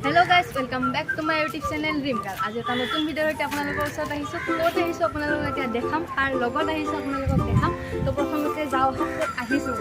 Hello guys welcome back to my YouTube channel dream car. आज এটা নতুন ভিডিওৰ সৈতে আপোনালোকৰ ওচৰত আহিছোঁ। ক'ত আহিছোঁ আপোনালোকক এতিয়া দেখাম, কাৰ লগত আহিছোঁ আপোনালোকক দেখাম। তো প্ৰথমতে যাওঁ ক'ত আহিছোঁ।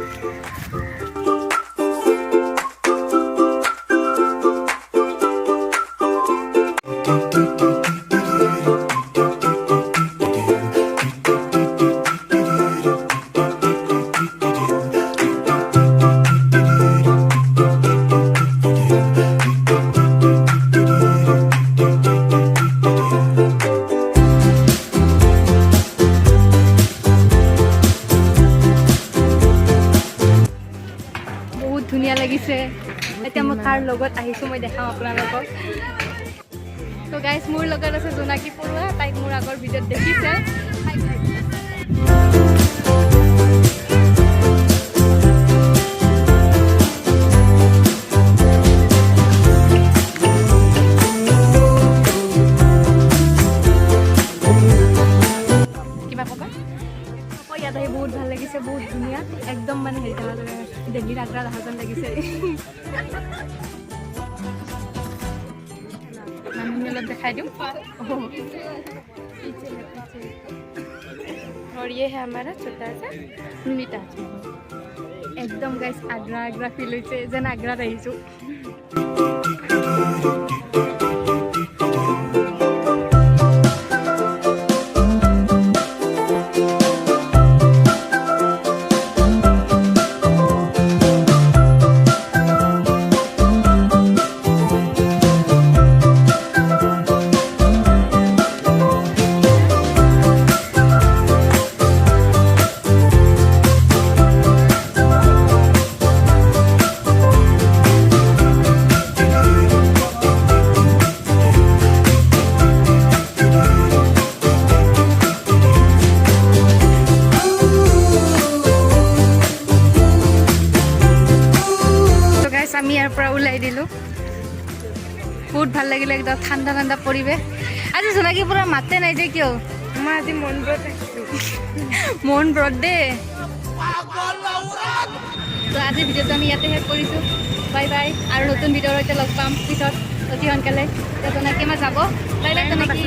ধুনীয়া লাগিছে। এতিয়া মই কাৰ লগত আহিছোঁ মই দেখাম আপোনালোকক। তো গাইজ মোৰ লগত আছে জোনাকী পৰুৱা, তাইক মোৰ আগৰ ভিডিঅ'ত দেখিছে। কিবা ক'বা? ইয়াত আহি বহুত ভাল লাগিছে, বহুত ধুনীয়া, একদম মানে হেৰি দিল্লীৰ আগ্ৰা অহা লাগিছে। মানুহ অলপ দেখাই দিওঁ। और ये है हमारा छोटा सा मिनी ताजमहल। एकदम गाइस आग्रा आग्रा फील होइছে যেন আগ্ৰাত আহিছোঁ। আমি ইয়াৰ পৰা ওলাই দিলোঁ। বহুত ভাল লাগিলে, একদম ঠাণ্ডা ঠাণ্ডা পৰিৱেশ। আজি জোনাকী পৰা মাতে নাই যে কিয়? মই আজি মন ব্ৰত আহিছোঁ। মন ব্ৰত দে। তো আজি ভিডিঅ'টো আমি ইয়াতে শেষ কৰিছোঁ। Bye bye. আৰু নতুন ভিডিঅ'ৰ সৈতে লগ পাম পিছত অতি সোনকালে। জোনাকী আমাৰ যাব। বাই বাই জোনাকী।